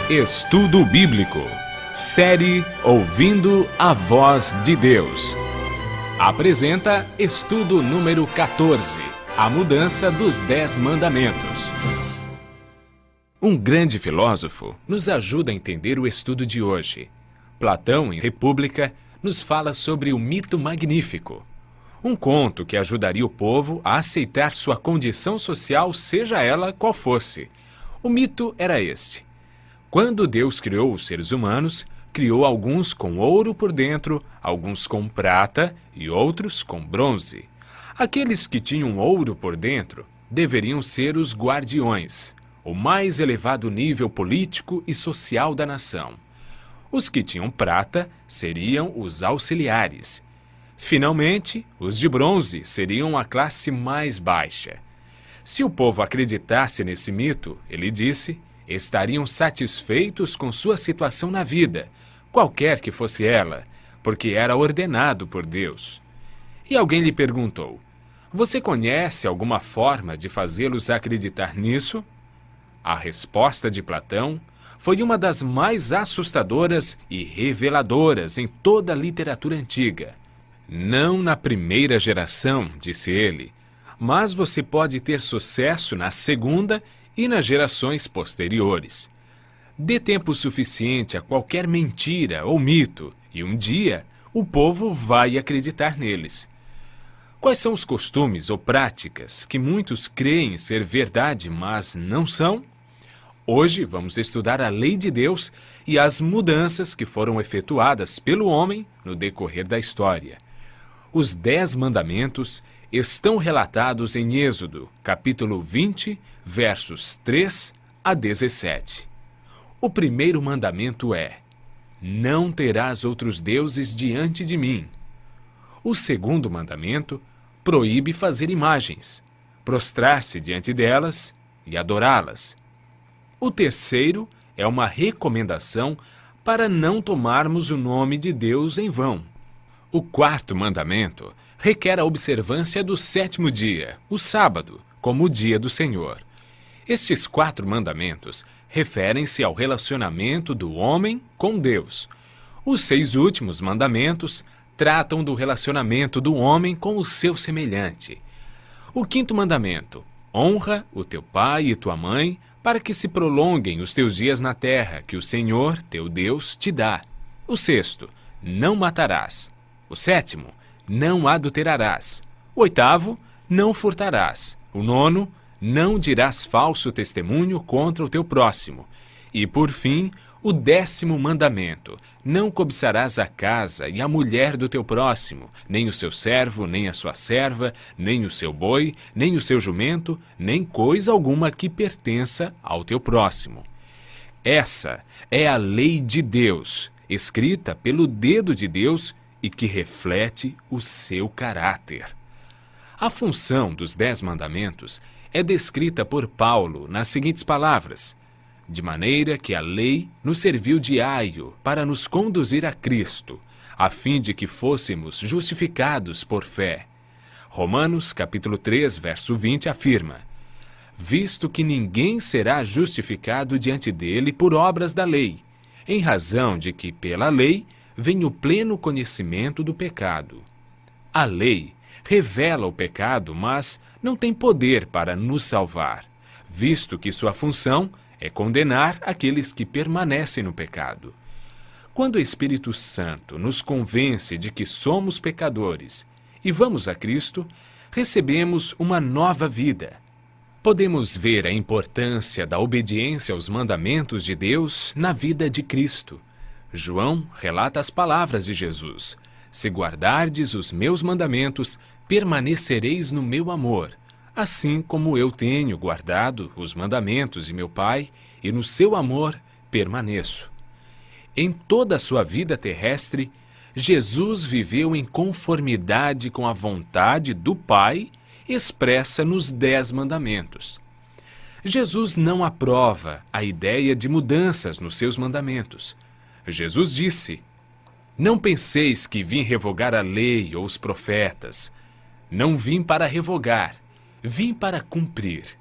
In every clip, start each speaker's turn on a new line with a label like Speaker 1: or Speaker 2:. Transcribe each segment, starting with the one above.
Speaker 1: Estudo Bíblico. Série Ouvindo a Voz de Deus. Apresenta estudo número 14. A mudança dos 10 mandamentos. Um grande filósofo nos ajuda a entender o estudo de hoje. Platão, em República, nos fala sobre o mito magnífico. Um conto que ajudaria o povo a aceitar sua condição social, seja ela qual fosse. O mito era este. Quando Deus criou os seres humanos, criou alguns com ouro por dentro, alguns com prata e outros com bronze. Aqueles que tinham ouro por dentro deveriam ser os guardiões, o mais elevado nível político e social da nação. Os que tinham prata seriam os auxiliares. Finalmente, os de bronze seriam a classe mais baixa. Se o povo acreditasse nesse mito, ele disse, estariam satisfeitos com sua situação na vida, qualquer que fosse ela, porque era ordenado por Deus. E alguém lhe perguntou, você conhece alguma forma de fazê-los acreditar nisso? A resposta de Platão foi uma das mais assustadoras e reveladoras em toda a literatura antiga. Não na primeira geração, disse ele, mas você pode ter sucesso na segunda e nas gerações posteriores. Dê tempo suficiente a qualquer mentira ou mito e um dia o povo vai acreditar neles. Quais são os costumes ou práticas que muitos creem ser verdade, mas não são? Hoje vamos estudar a lei de Deus e as mudanças que foram efetuadas pelo homem no decorrer da história. Os 10 mandamentos estão relatados em Êxodo, capítulo 20, versos 3 a 17. O primeiro mandamento é: não terás outros deuses diante de mim. O segundo mandamento proíbe fazer imagens, prostrar-se diante delas e adorá-las. O terceiro é uma recomendação para não tomarmos o nome de Deus em vão. O quarto mandamento requer a observância do 7º dia, o sábado, como o dia do Senhor. Estes 4 mandamentos referem-se ao relacionamento do homem com Deus. Os 6 últimos mandamentos tratam do relacionamento do homem com o seu semelhante. O 5º mandamento: honra o teu pai e tua mãe, para que se prolonguem os teus dias na terra, que o Senhor, teu Deus, te dá. O 6º: não matarás. O 7º: não adulterarás. O 8º: não furtarás. O 9º: não dirás falso testemunho contra o teu próximo. E, por fim, o 10º mandamento: não cobiçarás a casa e a mulher do teu próximo, nem o seu servo, nem a sua serva, nem o seu boi, nem o seu jumento, nem coisa alguma que pertença ao teu próximo. Essa é a lei de Deus, escrita pelo dedo de Deus e que reflete o seu caráter. A função dos 10 mandamentos é descrita por Paulo nas seguintes palavras: de maneira que a lei nos serviu de aio para nos conduzir a Cristo, a fim de que fôssemos justificados por fé. Romanos capítulo 3, verso 20 afirma: visto que ninguém será justificado diante dele por obras da lei, em razão de que pela lei vem o pleno conhecimento do pecado. A lei revela o pecado, mas não tem poder para nos salvar, visto que sua função é condenar aqueles que permanecem no pecado. Quando o Espírito Santo nos convence de que somos pecadores e vamos a Cristo, recebemos uma nova vida. Podemos ver a importância da obediência aos mandamentos de Deus na vida de Cristo. João relata as palavras de Jesus: se guardardes os meus mandamentos, permanecereis no meu amor, assim como eu tenho guardado os mandamentos de meu Pai, e no seu amor permaneço. Em toda a sua vida terrestre, Jesus viveu em conformidade com a vontade do Pai, expressa nos 10 mandamentos. Jesus não aprova a ideia de mudanças nos seus mandamentos. Jesus disse: não penseis que vim revogar a lei ou os profetas. Não vim para revogar, vim para cumprir.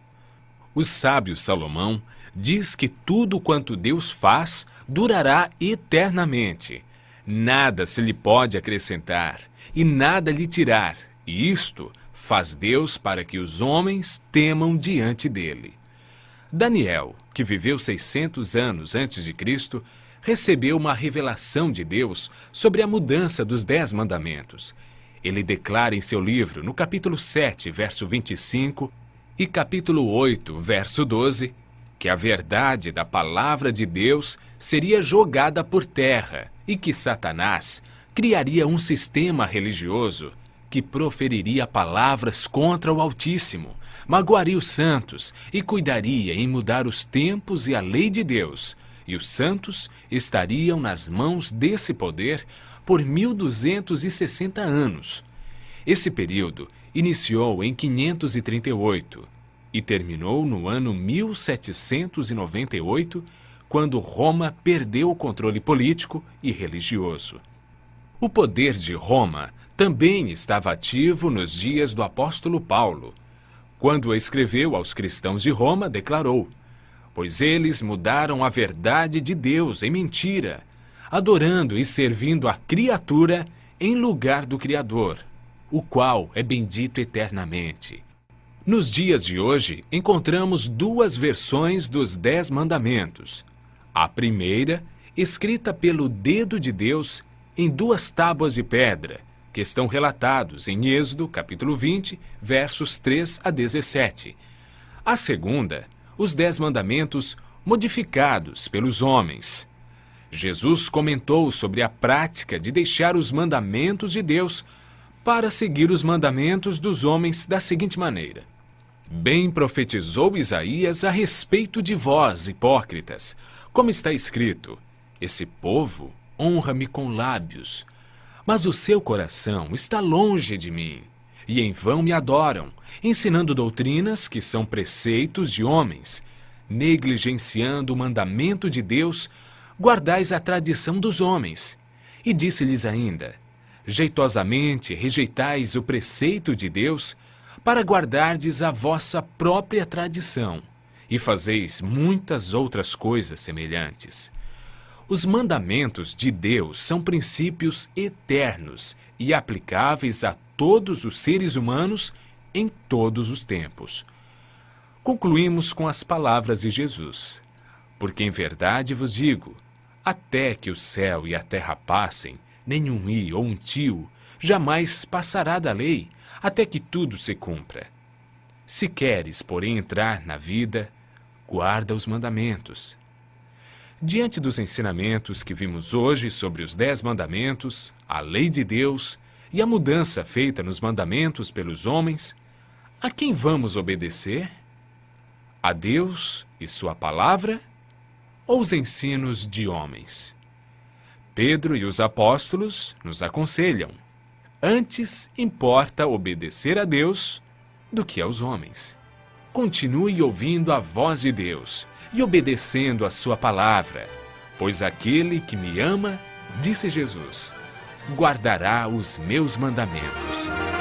Speaker 1: O sábio Salomão diz que tudo quanto Deus faz durará eternamente. Nada se lhe pode acrescentar e nada lhe tirar, e isto faz Deus para que os homens temam diante dele. Daniel, que viveu 600 anos antes de Cristo, recebeu uma revelação de Deus sobre a mudança dos 10 mandamentos. Ele declara em seu livro, no capítulo 7, verso 25, e capítulo 8, verso 12, que a verdade da palavra de Deus seria jogada por terra e que Satanás criaria um sistema religioso que proferiria palavras contra o Altíssimo, magoaria os santos e cuidaria em mudar os tempos e a lei de Deus, e os santos estariam nas mãos desse poder por 1260 anos. Esse período iniciou em 538 e terminou no ano 1798, quando Roma perdeu o controle político e religioso. O poder de Roma também estava ativo nos dias do apóstolo Paulo. Quando escreveu aos cristãos de Roma, declarou: pois eles mudaram a verdade de Deus em mentira, adorando e servindo a criatura em lugar do Criador, o qual é bendito eternamente. Nos dias de hoje, encontramos duas versões dos 10 mandamentos. A primeira, escrita pelo dedo de Deus em 2 tábuas de pedra, que estão relatados em Êxodo, capítulo 20, versos 3 a 17. A segunda, os 10 mandamentos modificados pelos homens. Jesus comentou sobre a prática de deixar os mandamentos de Deus para seguir os mandamentos dos homens da seguinte maneira: bem profetizou Isaías a respeito de vós, hipócritas, como está escrito: esse povo honra-me com lábios, mas o seu coração está longe de mim, e em vão me adoram, ensinando doutrinas que são preceitos de homens. Negligenciando o mandamento de Deus, guardais a tradição dos homens. E disse-lhes ainda: jeitosamente rejeitais o preceito de Deus, para guardardes a vossa própria tradição, e fazeis muitas outras coisas semelhantes. Os mandamentos de Deus são princípios eternos e aplicáveis a todos os seres humanos em todos os tempos. Concluímos com as palavras de Jesus: porque em verdade vos digo, até que o céu e a terra passem, nenhum i ou um tio jamais passará da lei, até que tudo se cumpra. Se queres, porém, entrar na vida, guarda os mandamentos. Diante dos ensinamentos que vimos hoje sobre os 10 mandamentos, a lei de Deus e a mudança feita nos mandamentos pelos homens, a quem vamos obedecer? A Deus e sua palavra ou os ensinos de homens? Pedro e os apóstolos nos aconselham: antes importa obedecer a Deus do que aos homens. Continue ouvindo a voz de Deus e obedecendo a sua palavra, pois aquele que me ama, disse Jesus, guardará os meus mandamentos.